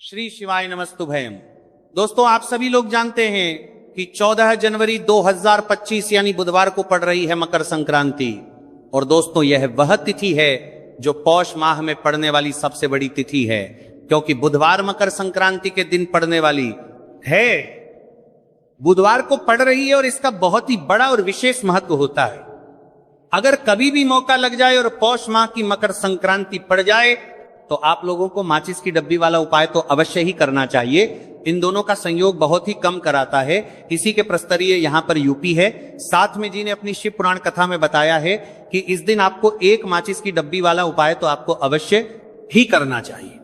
श्री शिवाय नमस्तुभयम। दोस्तों, आप सभी लोग जानते हैं कि 14 जनवरी 2025 यानी बुधवार को पड़ रही है मकर संक्रांति। और दोस्तों, यह वह तिथि है जो पौष माह में पड़ने वाली सबसे बड़ी तिथि है, क्योंकि बुधवार मकर संक्रांति के दिन पड़ने वाली है, बुधवार को पड़ रही है और इसका बहुत ही बड़ा और विशेष महत्व होता है। अगर कभी भी मौका लग जाए और पौष माह की मकर संक्रांति पड़ जाए तो आप लोगों को माचिस की डब्बी वाला उपाय तो अवश्य ही करना चाहिए। इन दोनों का संयोग बहुत ही कम कराता है। इसी के प्रस्तरीय यहाँ पर यूपी है। साथ में जी ने अपनी शिव पुराण कथा में बताया है कि इस दिन आपको एक माचिस की डब्बी वाला उपाय तो आपको अवश्य ही करना चाहिए,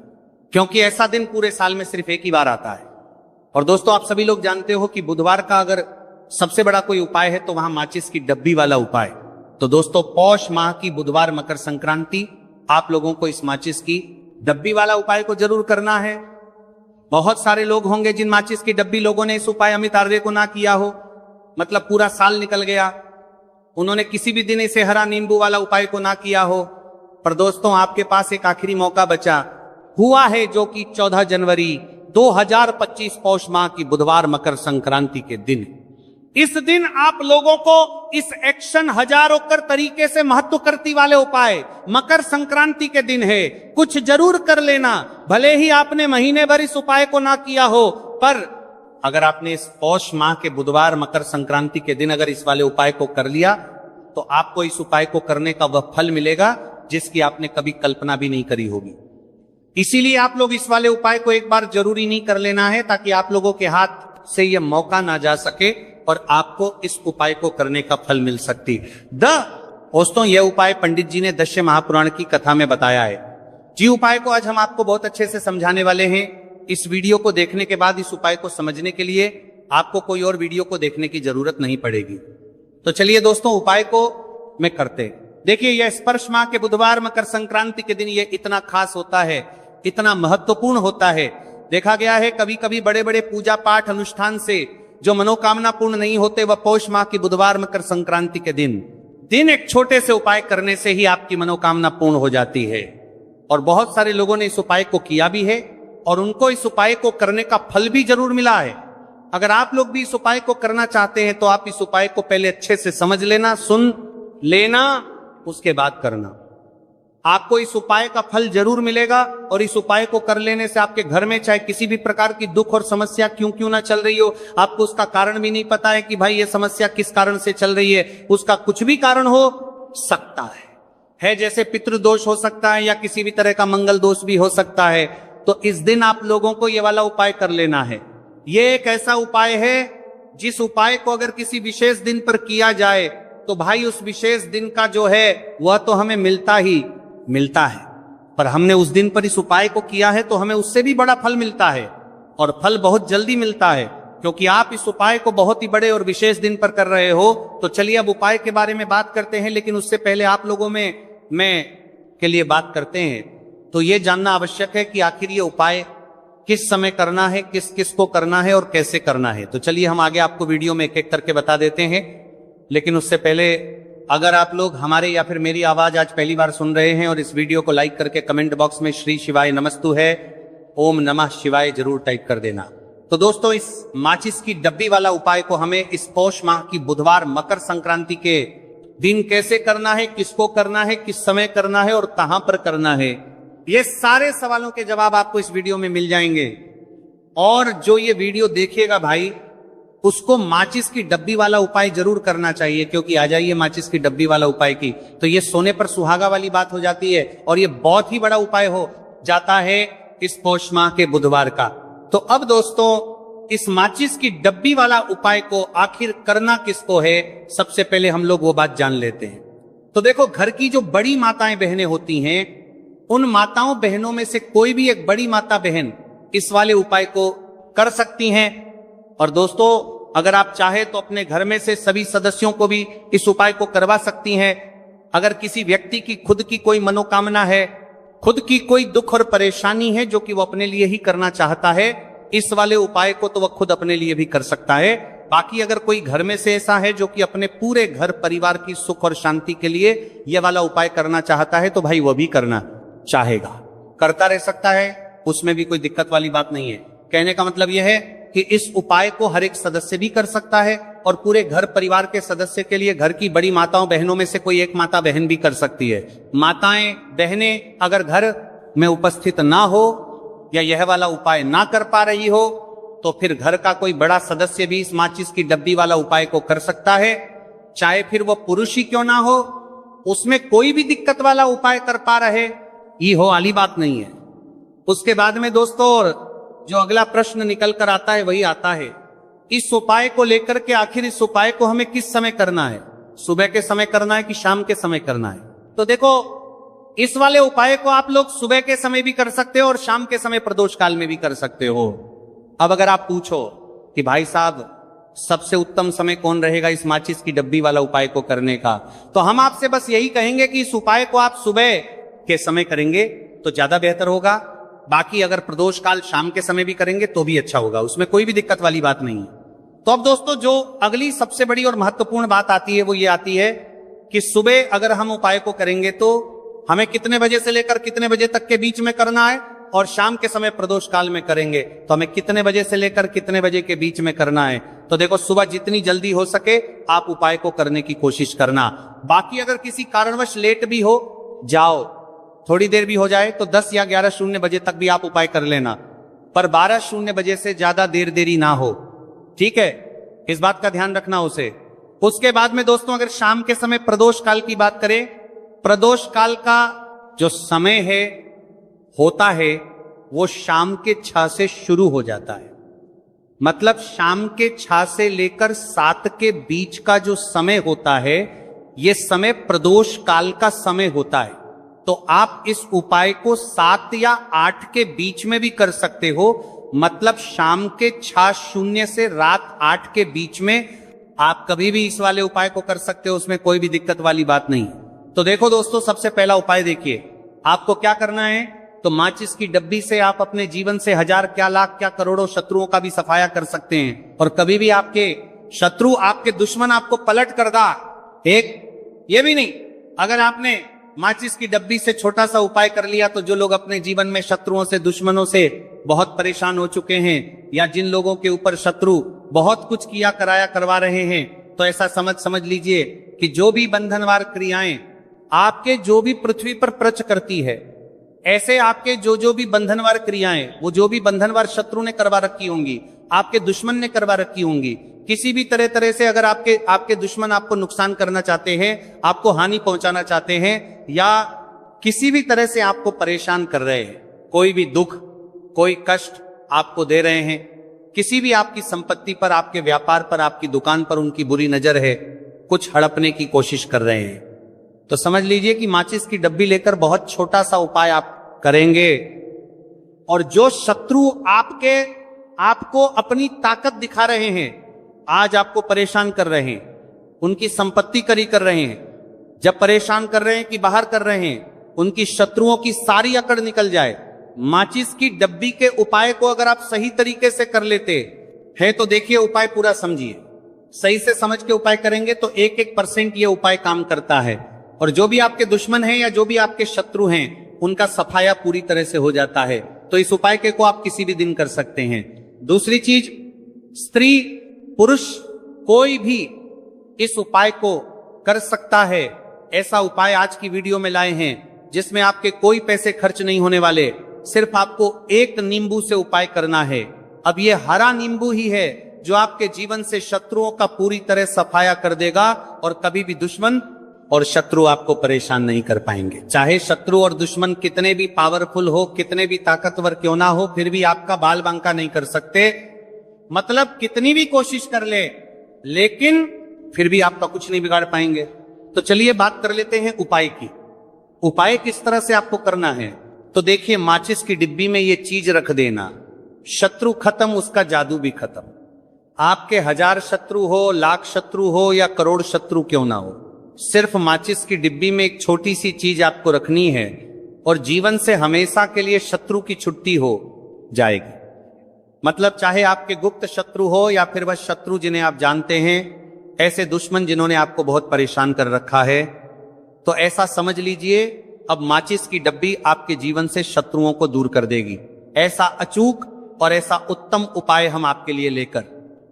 क्योंकि ऐसा दिन पूरे साल में सिर्फ एक ही बार आता है। और दोस्तों, आप सभी लोग जानते हो कि बुधवार का अगर सबसे बड़ा कोई उपाय है तो वहां माचिस की डब्बी वाला उपाय। तो दोस्तों, पौष माह की बुधवार मकर संक्रांति आप लोगों को इस माचिस की डब्बी वाला उपाय को जरूर करना है। बहुत सारे लोग होंगे जिन माचिस की डब्बी लोगों ने इस उपाय अमित आर्य को ना किया हो, मतलब पूरा साल निकल गया, उन्होंने किसी भी दिन इसे हरा नींबू वाला उपाय को ना किया हो। पर दोस्तों, आपके पास एक आखिरी मौका बचा हुआ है, जो कि 14 जनवरी 2025 पौष माह की बुधवार मकर संक्रांति के दिन। इस दिन आप लोगों को इस एक्शन हजारों कर तरीके से महत्व करती वाले उपाय मकर संक्रांति के दिन है, कुछ जरूर कर लेना। भले ही आपने महीने भर इस उपाय को ना किया हो, पर अगर आपने इस पौष माह के बुधवार मकर संक्रांति के दिन अगर इस वाले उपाय को कर लिया तो आपको इस उपाय को करने का वह फल मिलेगा जिसकी आपने कभी कल्पना भी नहीं करी होगी। इसीलिए आप लोग इस वाले उपाय को एक बार जरूरी नहीं कर लेना है, ताकि आप लोगों के हाथ से यह मौका ना जा सके और आपको इस उपाय को करने का फल मिल सकती। दोस्तों, यह उपाय पंडित जी ने दश महापुराण की कथा में बताया है। जी उपाय को आज हम आपको बहुत अच्छे से समझाने वाले हैं। इस वीडियो को देखने के बाद इस उपाय को समझने के लिए आपको कोई और वीडियो को देखने की जरूरत नहीं पड़ेगी। तो चलिए दोस्तों, उपाय को मैं करते। देखिए, यह स्पर्श माह के बुधवार मकर संक्रांति के दिन यह इतना खास होता है, इतना महत्वपूर्ण होता है। देखा गया है कभी कभी बड़े बड़े पूजा पाठ अनुष्ठान से जो मनोकामना पूर्ण नहीं होते, वह पौष माह की बुधवार मकर संक्रांति के दिन एक छोटे से उपाय करने से ही आपकी मनोकामना पूर्ण हो जाती है। और बहुत सारे लोगों ने इस उपाय को किया भी है और उनको इस उपाय को करने का फल भी जरूर मिला है। अगर आप लोग भी इस उपाय को करना चाहते हैं तो आप इस उपाय को पहले अच्छे से समझ लेना, सुन लेना, उसके बाद करना। आपको इस उपाय का फल जरूर मिलेगा। और इस उपाय को कर लेने से आपके घर में चाहे किसी भी प्रकार की दुख और समस्या क्यों ना चल रही हो, आपको उसका कारण भी नहीं पता है कि भाई ये समस्या किस कारण से चल रही है, उसका कुछ भी कारण हो सकता है जैसे पितृदोष हो सकता है या किसी भी तरह का मंगल दोष भी हो सकता है। तो इस दिन आप लोगों को ये वाला उपाय कर लेना है। ये एक ऐसा उपाय है जिस उपाय को अगर किसी विशेष दिन पर किया जाए तो भाई उस विशेष दिन का जो है वह तो हमें मिलता है, पर हमने उस दिन पर इस उपाय को किया है तो हमें उससे भी बड़ा फल मिलता है, और फल बहुत जल्दी मिलता है, क्योंकि आप इस उपाय को बहुत ही बड़े और विशेष दिन पर कर रहे हो। तो चलिए अब उपाय के बारे में बात करते हैं, लेकिन उससे पहले आप लोगों में के लिए बात करते हैं तो यह जानना आवश्यक है कि आखिर ये उपाय किस समय करना है, किस किस को करना है और कैसे करना है। तो चलिए हम आगे आपको वीडियो में एक एक करके बता देते हैं। लेकिन उससे पहले अगर आप लोग हमारे या फिर मेरी आवाज आज पहली बार सुन रहे हैं और इस वीडियो को लाइक करके कमेंट बॉक्स में श्री शिवाय नमस्तु है, ओम नमः शिवाय जरूर टाइप कर देना। तो दोस्तों, इस माचिस की डब्बी वाला उपाय को हमें इस पौष माह की बुधवार मकर संक्रांति के दिन कैसे करना है, किसको करना है, किस समय करना है और कहां पर करना है, ये सारे सवालों के जवाब आपको इस वीडियो में मिल जाएंगे। और जो ये वीडियो देखेगा भाई, उसको माचिस की डब्बी वाला उपाय जरूर करना चाहिए, क्योंकि आ जाइए माचिस की डब्बी वाला उपाय की तो ये सोने पर सुहागा वाली बात हो जाती है और ये बहुत ही बड़ा उपाय हो जाता है इस पौष माह के बुधवार का। तो अब दोस्तों, इस माचिस की डब्बी वाला उपाय को आखिर करना किसको है, सबसे पहले हम लोग वो बात जान लेते हैं। तो देखो, घर की जो बड़ी माताएं बहनें होती हैं, उन माताओं बहनों में से कोई भी एक बड़ी माता बहन इस वाले उपाय को कर सकती हैं। और दोस्तों, अगर आप चाहे तो अपने घर में से सभी सदस्यों को भी इस उपाय को करवा सकती हैं। अगर किसी व्यक्ति की खुद की कोई मनोकामना है, खुद की कोई दुख और परेशानी है जो कि वो अपने लिए ही करना चाहता है, इस वाले उपाय को तो वह खुद अपने लिए भी कर सकता है। बाकी अगर कोई घर में से ऐसा है जो कि अपने पूरे घर परिवार की सुख और शांति के लिए यह वाला उपाय करना चाहता है, तो भाई वह भी करना चाहेगा, करता रह सकता है। उसमें भी कोई दिक्कत वाली बात नहीं है। कहने का मतलब यह है कि इस उपाय को हर एक सदस्य भी कर सकता है और पूरे घर परिवार के सदस्य के लिए घर की बड़ी माताओं बहनों में से कोई एक माता बहन भी कर सकती है। माताएं बहनें अगर घर में उपस्थित ना हो या यह वाला उपाय ना कर पा रही हो तो फिर घर का कोई बड़ा सदस्य भी इस माचिस की डब्बी वाला उपाय को कर सकता है, चाहे फिर वो पुरुष ही क्यों ना हो, उसमें कोई भी दिक्कत वाला उपाय कर पा रहे, ये हो वाली बात नहीं है। उसके बाद में दोस्तों जो अगला प्रश्न निकल कर आता है वही आता है, इस उपाय को लेकर के आखिर इस उपाय को हमें किस समय करना है, सुबह के समय करना है कि शाम के समय करना है। तो देखो इस वाले उपाय को आप लोग सुबह के समय भी कर सकते हो और शाम के समय प्रदोष काल में भी कर सकते हो। अब अगर आप पूछो कि भाई साहब सबसे उत्तम समय कौन रहेगा इस माचिस की डब्बी वाला उपाय को करने का, तो हम आपसे बस यही कहेंगे कि इस उपाय को आप सुबह के समय करेंगे तो ज्यादा बेहतर होगा। बाकी अगर प्रदोष काल शाम के समय भी करेंगे तो भी अच्छा होगा, उसमें कोई भी दिक्कत वाली बात नहीं है। तो अब दोस्तों जो अगली सबसे बड़ी और महत्वपूर्ण बात आती है वो ये आती है कि सुबह अगर हम उपाय को करेंगे तो हमें कितने बजे से लेकर कितने बजे तक के बीच में करना है, और शाम के समय प्रदोष काल में करेंगे तो हमें कितने बजे से लेकर कितने बजे के बीच में करना है। तो देखो सुबह जितनी जल्दी हो सके आप उपाय को करने की कोशिश करना। बाकी अगर किसी कारणवश लेट भी हो जाओ, थोड़ी देर भी हो जाए तो 10 या 11:00 बजे तक भी आप उपाय कर लेना, पर 12:00 बजे से ज्यादा देरी ना हो, ठीक है, इस बात का ध्यान रखना उसे। उसके बाद में दोस्तों अगर शाम के समय प्रदोष काल की बात करें, प्रदोष काल का जो समय है होता है वो शाम के 6 से शुरू हो जाता है। मतलब शाम के 6 से लेकर 7 के बीच का जो समय होता है ये समय प्रदोष काल का समय होता है। तो आप इस उपाय को 7 या 8 के बीच में भी कर सकते हो, मतलब शाम के 6:00 से रात 8 के बीच में आप कभी भी इस वाले उपाय को कर सकते हो, उसमें कोई भी दिक्कत वाली बात नहीं। तो देखो दोस्तों सबसे पहला उपाय देखिए, आपको क्या करना है, तो माचिस की डब्बी से आप अपने जीवन से 1000 क्या लाख क्या करोड़ों शत्रुओं का भी सफाया कर सकते हैं। और कभी भी आपके शत्रु आपके दुश्मन आपको पलट कर दा, एक ये भी नहीं, अगर आपने माचिस की डब्बी से छोटा सा उपाय कर लिया तो जो लोग अपने जीवन में शत्रुओं से दुश्मनों से बहुत परेशान हो चुके हैं या जिन लोगों के ऊपर शत्रु बहुत कुछ किया कराया करवा रहे हैं, तो ऐसा समझ लीजिए कि जो भी बंधनवार क्रियाएं आपके जो भी पृथ्वी पर प्रच करती है, ऐसे आपके जो भी बंधनवार क्रियाएं, वो जो भी बंधनवार शत्रु ने करवा रखी होंगी, आपके दुश्मन ने करवा रखी होंगी, किसी भी तरह से अगर आपके दुश्मन आपको नुकसान करना चाहते हैं, आपको हानि पहुंचाना चाहते हैं या किसी भी तरह से आपको परेशान कर रहे हैं, कोई भी दुख कोई कष्ट आपको दे रहे हैं, किसी भी आपकी संपत्ति पर, आपके व्यापार पर, आपकी दुकान पर उनकी बुरी नजर है, कुछ हड़पने की कोशिश कर रहे हैं, तो समझ लीजिए कि माचिस की डब्बी लेकर बहुत छोटा सा उपाय आप करेंगे और जो शत्रु आपको अपनी ताकत दिखा रहे हैं, आज आपको परेशान कर रहे हैं, उनकी संपत्ति करी कर रहे हैं, जब परेशान कर रहे हैं कि बाहर कर रहे हैं, उनकी शत्रुओं की सारी अकड़ निकल जाए। माचिस की डब्बी के उपाय को अगर आप सही तरीके से कर लेते हैं तो देखिए उपाय पूरा समझिए, सही से समझ के उपाय करेंगे तो 1% ये उपाय काम करता है और जो भी आपके दुश्मन हैं या जो भी आपके शत्रु हैं उनका सफाया पूरी तरह से हो जाता है। तो इस उपाय को आप किसी भी दिन कर सकते हैं। दूसरी चीज, स्त्री पुरुष कोई भी इस उपाय को कर सकता है। ऐसा उपाय आज की वीडियो में लाए हैं जिसमें आपके कोई पैसे खर्च नहीं होने वाले, सिर्फ आपको एक नींबू से उपाय करना है। अब ये हरा नींबू ही है जो आपके जीवन से शत्रुओं का पूरी तरह सफाया कर देगा और कभी भी दुश्मन और शत्रु आपको परेशान नहीं कर पाएंगे। चाहे शत्रु और दुश्मन कितने भी पावरफुल हो, कितने भी ताकतवर क्यों ना हो, फिर भी आपका बाल बांका नहीं कर सकते। मतलब कितनी भी कोशिश कर ले, लेकिन फिर भी आपका कुछ नहीं बिगाड़ पाएंगे। तो चलिए बात कर लेते हैं उपाय की। उपाय किस तरह से आपको करना है, तो देखिए माचिस की डिब्बी में ये चीज रख देना, शत्रु खत्म उसका जादू भी खत्म। आपके 1000 शत्रु हो, लाख शत्रु हो या करोड़ शत्रु क्यों ना हो, सिर्फ माचिस की डिब्बी में एक छोटी सी चीज आपको रखनी है और जीवन से हमेशा के लिए शत्रु की छुट्टी हो जाएगी। मतलब चाहे आपके गुप्त शत्रु हो या फिर वह शत्रु जिन्हें आप जानते हैं, ऐसे दुश्मन जिन्होंने आपको बहुत परेशान कर रखा है, तो ऐसा समझ लीजिए अब माचिस की डब्बी आपके जीवन से शत्रुओं को दूर कर देगी। ऐसा अचूक और ऐसा उत्तम उपाय हम आपके लिए लेकर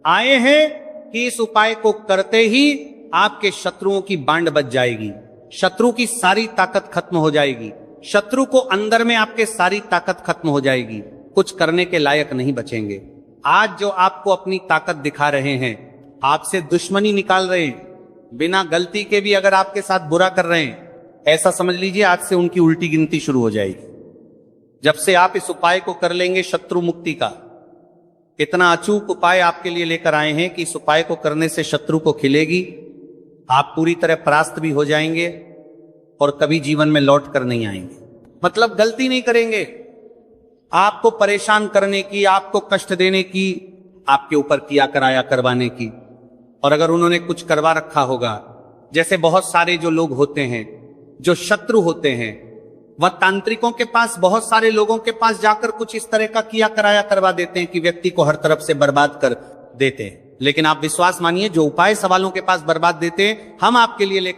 आए हैं कि इस उपाय को करते ही आपके शत्रुओं की बांड बच जाएगी, शत्रु की सारी ताकत खत्म हो जाएगी, शत्रु को अंदर में आपके सारी ताकत खत्म हो जाएगी, कुछ करने के लायक नहीं बचेंगे। आज जो आपको अपनी ताकत दिखा रहे हैं, आपसे दुश्मनी निकाल रहे हैं, बिना गलती के भी अगर आपके साथ बुरा कर रहे हैं, ऐसा समझ लीजिए आज से उनकी उल्टी गिनती शुरू हो जाएगी। जब से आप इस उपाय को कर लेंगे शत्रु मुक्ति का, इतना अचूक उपाय आपके लिए लेकर आए हैं कि इस उपाय को करने से शत्रु को खिलेगी, आप पूरी तरह परास्त भी हो जाएंगे और कभी जीवन में लौट कर नहीं आएंगे। मतलब गलती नहीं करेंगे, आपको परेशान करने की, आपको कष्ट देने की, आपके ऊपर किया कराया करवाने की। और अगर उन्होंने कुछ करवा रखा होगा, जैसे बहुत सारे जो लोग होते हैं, जो शत्रु होते हैं, वह तांत्रिकों के पास, बहुत सारे लोगों के पास जाकर कुछ इस तरह का किया कराया करवा देते हैं कि व्यक्ति को हर तरफ से बर्बाद कर देते हैं। लेकिन आप विश्वास मानिए, जो उपाय सवालों के पास बर्बाद देते हैं, हम आपके लिए लेकर